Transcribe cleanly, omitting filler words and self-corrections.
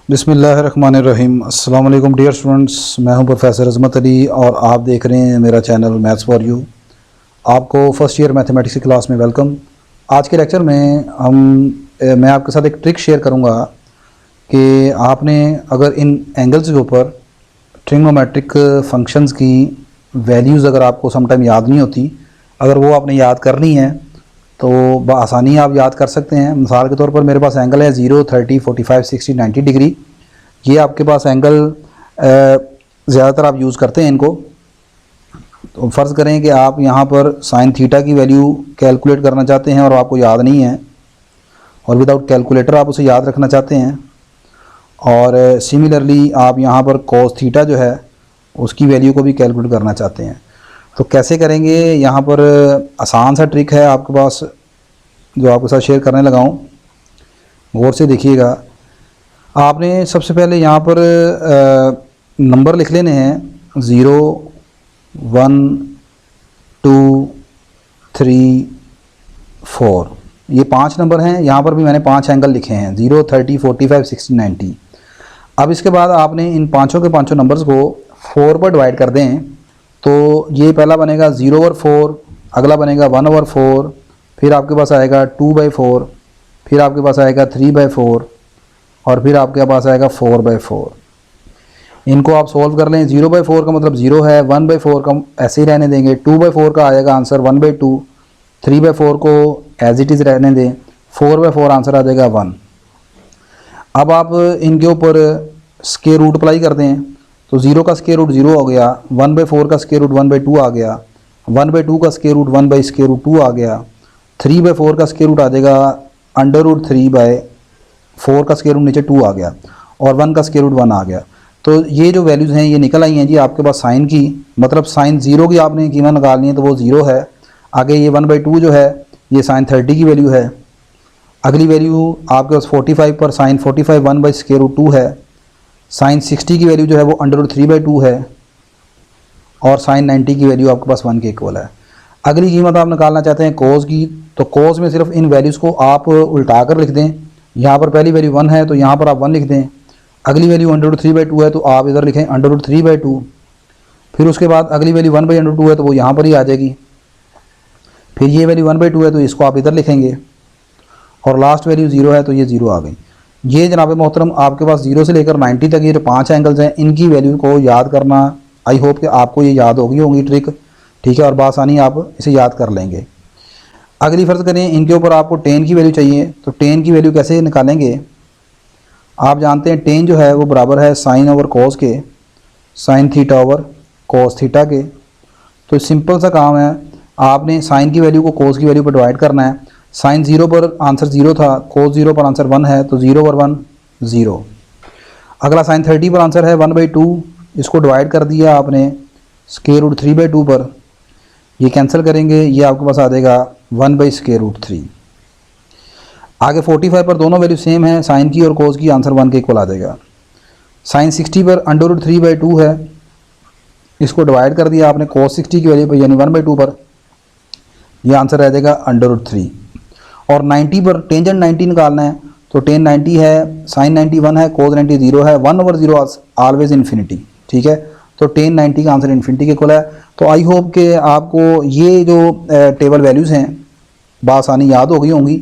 बिस्मिल्लाहिर्रहमानिर्रहीम। अस्सलाम वालेकुम डियर स्टूडेंट्स, मैं हूं प्रोफेसर अज़मत अली और आप देख रहे हैं मेरा चैनल मैथ्स फॉर यू। आपको फ़र्स्ट ईयर मैथमेटिक्स की क्लास में वेलकम। आज के लेक्चर में मैं आपके साथ एक ट्रिक शेयर करूंगा कि आपने अगर इन एंगल्स के ऊपर ट्रिग्नोमेट्रिक फंक्शंस की वैल्यूज़ अगर आपको समटाइम याद नहीं होती, अगर वो आपने याद करनी है तो बआसानी आप याद कर सकते हैं। मिसाल के तौर पर मेरे पास एंगल है 0, 30, 45, 60, 90 डिग्री। ये आपके पास एंगल ज़्यादातर आप यूज़ करते हैं इनको। तो फ़र्ज़ करें कि आप यहाँ पर साइन थीटा की वैल्यू कैलकुलेट करना चाहते हैं और आपको याद नहीं है, और विदाउट कैलकुलेटर आप उसे याद रखना चाहते हैं। और सिमिलरली आप यहाँ पर कॉस थीटा जो है उसकी वैल्यू को भी कैलकुलेट करना चाहते हैं। तो कैसे करेंगे? यहाँ पर आसान सा ट्रिक है आपके पास जो आपके साथ शेयर करने लगा हूँ, गौर से देखिएगा। आपने सबसे पहले यहाँ पर नंबर लिख लेने हैं 0, 1, 2, 3, 4। ये 5 नंबर हैं। यहाँ पर भी मैंने 5 एंगल लिखे हैं 0, 30, 45, 60, 90। अब इसके बाद आपने इन पाँचों के पाँचों नंबर्स को 4 पर डिवाइड कर दें तो ये पहला बनेगा 0/4, अगला बनेगा 1/4, फिर आपके पास आएगा 2/4, फिर आपके पास आएगा 3/4 और फिर आपके पास आएगा 4/4। इनको आप सॉल्व कर लें। 0/4 का मतलब 0 है, 1/4 का ऐसे ही रहने देंगे, 2/4 का आएगा आंसर 1/2, 3/4 को एज इट इज़ रहने दें, 4/4 आंसर आ जाएगा 1। अब आप इनके ऊपर स्क्वायर रूट अप्लाई कर दें तो 0 का स्क्वायर रूट 0 हो गया, 1/4 का स्क्वायर रूट 1/2 आ गया, 1/2 का स्क्वायर रूट 1/√2 आ गया, 3/4 का स्क्वायर रूट आ जाएगा √3/4 का स्क्वायर रूट नीचे 2 आ गया, और 1 का स्क्वायर रूट 1 आ गया। तो ये जो वैल्यूज़ हैं ये निकल आई हैं जी आपके पास साइन की, मतलब साइन 0 की आपने कीमत निकालनी है तो वो 0 है। आगे ये 1/2 जो है ये साइन 30 की वैल्यू है। अगली वैल्यू आपके पास 45 पर साइन 45 1/√2 है। साइन 60 की वैल्यू जो है वो √3/2 है, और साइन 90 की वैल्यू आपके पास 1 के इक्वल है। अगली कीमत आप निकालना चाहते हैं कोस की, तो कोस में सिर्फ इन वैल्यूज़ को आप उल्टा कर लिख दें। यहाँ पर पहली वैल्यू 1 है तो यहाँ पर आप 1 लिख दें, अगली वैल्यू √3/2 है तो आप इधर लिखें √3/2, फिर उसके बाद अगली वैल्यू 1/√2 है तो वो यहाँ पर ही आ जाएगी, फिर ये वैल्यू 1/2 है तो इसको आप इधर लिखेंगे, और लास्ट वैल्यू 0 है तो ये 0 आ गई। ये जनाब मोहतरम आपके पास 0 से लेकर 90 तक ये जो 5 एंगल्स हैं इनकी वैल्यू को याद करना, आई होप कि आपको ये याद होगी ट्रिक, ठीक है, और बासानी आप इसे याद कर लेंगे। अगली फ़र्ज़ करें इनके ऊपर आपको टेन की वैल्यू चाहिए, तो टेन की वैल्यू कैसे निकालेंगे? आप जानते हैं टेन जो है वो बराबर है साइन ओवर कोस के, sine theta over cos theta के। तो सिंपल सा काम है, आपने साइन की वैल्यू को कोस की वैल्यू पर डिवाइड करना है। साइन 0 पर आंसर 0 था, कोस 0 पर आंसर 1 है तो 0/1 0। अगला साइन 30 पर आंसर है 1/2, इसको डिवाइड कर दिया आपने स्क्वायर रूट 3/2 पर, ये कैंसिल करेंगे, ये आपके पास आ जाएगा 1/√3। आगे 45 पर दोनों वैल्यू सेम है, साइन की और कोस की, आंसर 1 के इक्वल आ जाएगा। साइन 60 पर √3/2 है, इसको डिवाइड कर दिया आपने कोस 60 की वैल्यू पर यानी 1/2 पर, यह आंसर रह जाएगा √3। और 90 पर टेंजेंट 90 निकालना है, तो टेन 90 है, साइन 90 1 है, कोस 90 0 है, 1/0 ऑलवेज इन्फिनिटी, ठीक है। तो टेन 90 का आंसर इन्फिनिटी के इक्वल है। तो आई होप कि आपको ये जो टेबल वैल्यूज़ हैं बासानी याद हो गई होंगी।